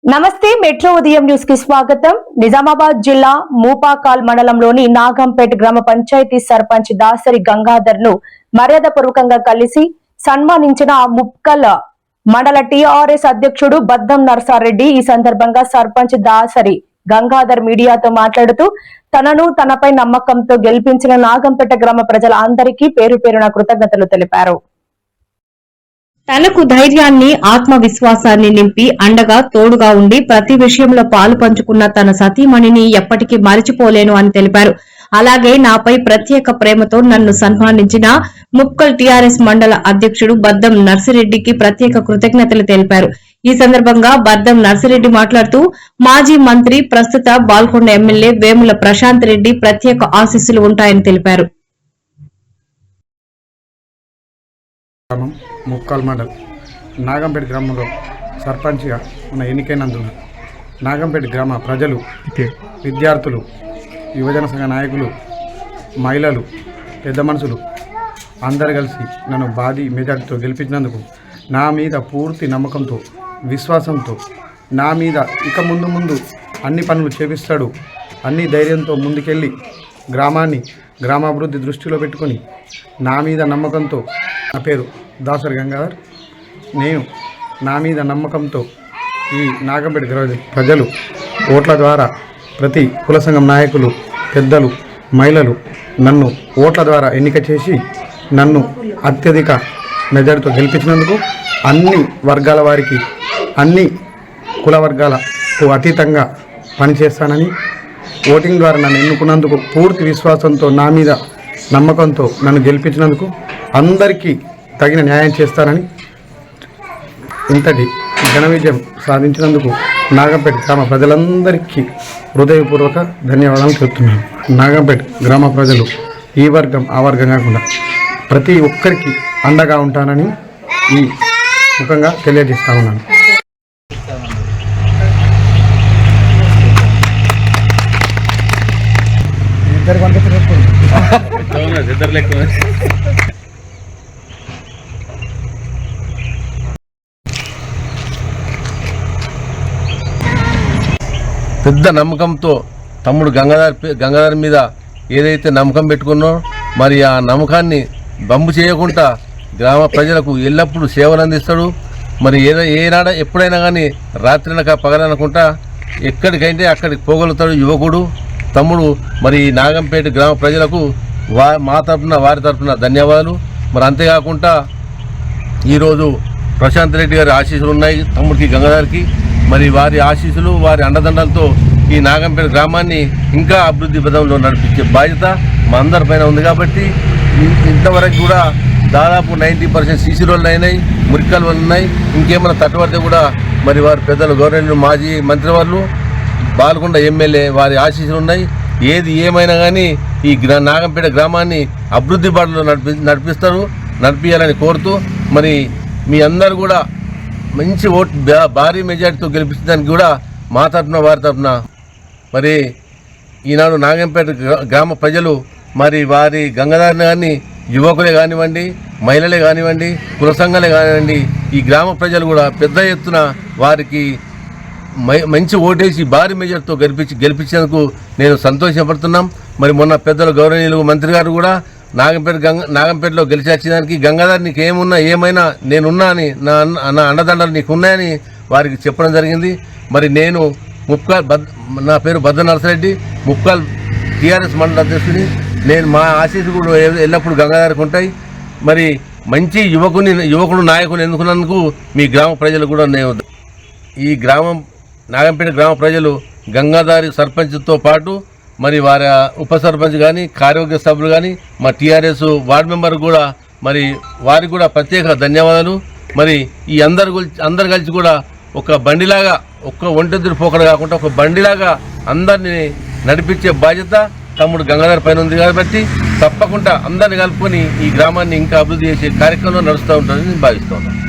నమస్తే మెట్రో ఉదయం న్యూస్ కి స్వాగతం. నిజామాబాద్ జిల్లా మూపాకాల్ మండలంలోని నాగంపేట్ గ్రామ పంచాయతీ సర్పంచ్ దాసరి గంగాధర్ ను మర్యాదపూర్వకంగా కలిసి సన్మానించిన ముప్కల్ మండల టీఆర్ఎస్ అధ్యక్షుడు బద్దం నర్సారెడ్డి. ఈ సందర్భంగా సర్పంచ్ దాసరి గంగాధర్ మీడియాతో మాట్లాడుతూ తనను తనపై నమ్మకంతో గెలిపించిన నాగంపేట గ్రామ ప్రజల అందరికీ పేరు పేరున కృతజ్ఞతలు తెలిపారు. తనకు ధైర్యాన్ని ఆత్మవిశ్వాసాన్ని నింపి అండగా తోడుగా ఉండి ప్రతి విషయంలో పాలు పంచుకున్న తన సతీమణిని ఎప్పటికీ మరిచిపోలేను అని తెలిపారు. అలాగే నాపై ప్రత్యేక ప్రేమతో నన్ను సన్మానించిన ముప్కల్ టీఆర్ఎస్ మండల అధ్యక్షుడు బద్దం నర్సిరెడ్డికి ప్రత్యేక కృతజ్ఞతలు తెలిపారు. ఈ సందర్భంగా బద్దం నర్సిరెడ్డి మాట్లాడుతూ మాజీ మంత్రి ప్రస్తుత బాల్కొండ ఎమ్మెల్యే వేముల ప్రశాంత్ రెడ్డి ప్రత్యేక ఆశీస్సులు ఉంటాయని తెలిపారు. ముప్కాల్ మండల్ నాగంపేట గ్రామంలో సర్పంచ్గా ఉన్న ఎన్నికైనందున నాగంపేట గ్రామ ప్రజలు, విద్యార్థులు, యువజన సంఘ నాయకులు, మహిళలు, పెద్ద మనుషులు అందరు కలిసి నన్ను భారీ మెజార్టీతో గెలిపించినందుకు నా మీద పూర్తి నమ్మకంతో, విశ్వాసంతో, నా మీద ఇక ముందు అన్ని పనులు చేపిస్తాడు అన్ని ధైర్యంతో ముందుకెళ్ళి గ్రామాభివృద్ధి దృష్టిలో పెట్టుకొని నా మీద నమ్మకంతో, నా పేరు దాసరి గంగాధర్, నా మీద నమ్మకంతో ఈ నాగంపేట ప్రజలు ఓట్ల ద్వారా ప్రతి కుల సంఘం నాయకులు, పెద్దలు, మహిళలు నన్ను ఓట్ల ద్వారా ఎన్నిక చేసి నన్ను అత్యధిక మెజారిటీతో గెలిపించినందుకు అన్ని వర్గాల వారికి, అన్ని కుల వర్గాలకు అతీతంగా పనిచేస్తానని, ఓటింగ్ ద్వారా నన్ను ఎన్నుకున్నందుకు పూర్తి విశ్వాసంతో, నా మీద నమ్మకంతో నన్ను గెలిపించినందుకు అందరికీ తగిన న్యాయం చేస్తానని, ఇంతటి ఘన విజయం సాధించినందుకు నాగంపేట గ్రామ ప్రజలందరికీ హృదయపూర్వక ధన్యవాదాలు చెప్తున్నాను. నాగంపేట గ్రామ ప్రజలు ఈ వర్గం ఆ వర్గం కాకుండా ప్రతి ఒక్కరికి అండగా ఉంటానని ఈ ముఖంగా తెలియజేస్తా ఉన్నాను. పెద్ద నమ్మకంతో తమ్ముడు గంగాధర్ మీద ఏదైతే నమ్మకం పెట్టుకున్నో మరి ఆ నమ్మకాన్ని బంబు చేయకుండా గ్రామ ప్రజలకు ఎల్లప్పుడూ సేవలు అందిస్తాడు. మరి ఎప్పుడైనా కానీ రాత్రినక పగలనుకుంటా ఎక్కడికైతే అక్కడికి పోగలుగుతాడు యువకుడు తమ్ముడు. మరి నాగంపేట గ్రామ ప్రజలకు మా తరఫున, వారి తరఫున ధన్యవాదాలు. మరి అంతేకాకుండా ఈరోజు ప్రశాంత్ రెడ్డి గారి ఆశీస్సులు ఉన్నాయి తమ్ముడికి, గంగాధర్కి. మరి వారి ఆశీస్సులు, వారి అండదండలతో ఈ నాగంపేట గ్రామాన్ని ఇంకా అభివృద్ధి పదంలో నడిపించే బాధ్యత మా అందరిపైన ఉంది. కాబట్టి ఇంతవరకు కూడా దాదాపు 90% సీసీ రోడ్లు అయినాయి, మురికాలు ఉన్నాయి. ఇంకేమైనా తట్టుబడితే కూడా మరి వారి పెద్దలు, గవర్నమెంట్ మాజీ మంత్రి వాళ్ళు, బాల్కొండ ఎమ్మెల్యే వారి ఆశీస్సులు ఉన్నాయి. ఏది ఏమైనా కానీ ఈ నాగంపేట గ్రామాన్ని అభివృద్ధి బాటలో నడిపించాలని కోరుతూ, మరి మీ అందరూ కూడా మంచి భారీ మెజార్టీతో గెలిపించడానికి కూడా మా తరఫున, వారి తరఫున మరి ఈనాడు నాగంపేట గ్రామ ప్రజలు మరి వారి గంగాధర్ని కానీ యువకులే కానివ్వండి, మహిళలే కానివ్వండి, కుల సంఘాలే కానివ్వండి, ఈ గ్రామ ప్రజలు కూడా పెద్ద ఎత్తున వారికి మంచి ఓటేసి భారీ మెజార్టీతో గెలిపించేందుకు నేను సంతోషపడుతున్నాం. మరి మొన్న పెద్దలు, గౌరవనీయులు మంత్రి గారు కూడా నాగంపేటలో గెలిచేదానికి గంగాధర్ నీకు ఏమైనా నేనున్నా అని, నా అండదండలు నీకు ఉన్నాయని వారికి చెప్పడం జరిగింది. మరి నేను నా పేరు బద్దం నర్సిరెడ్డి, ముప్కాల్ టీఆర్ఎస్ మండల అధ్యక్షుడిని. మా ఆశీస్సులు కూడా ఎల్లప్పుడూ గంగాధర్కి ఉంటాయి. మరి మంచి యువకుడు నాయకుని ఎన్నుకున్నందుకు మీ గ్రామ ప్రజలు కూడా ఈ నాగంపేట గ్రామ ప్రజలు గంగాధారి సర్పంచ్తో పాటు మరి వారి ఉప సర్పంచ్ కానీ, కార్యవర్గ సభ్యులు కానీ, మా టీఆర్ఎస్ వార్డు మెంబర్ కూడా మరి వారికి కూడా ప్రత్యేక ధన్యవాదాలు. మరి ఈ అందరు కలిసి కూడా ఒక బండిలాగా, ఒక్క ఒంటెద్దురు పోకడ కాకుండా ఒక బండిలాగా అందరినీ నడిపించే బాధ్యత తమ్ముడు గంగాధర్ పైన ఉంది. కాబట్టి తప్పకుండా అందరిని కలుపుకొని ఈ గ్రామాన్ని ఇంకా అభివృద్ధి చేసే కార్యక్రమంలో నడుస్తూ ఉంటుందని నేను భావిస్తూ ఉన్నాను.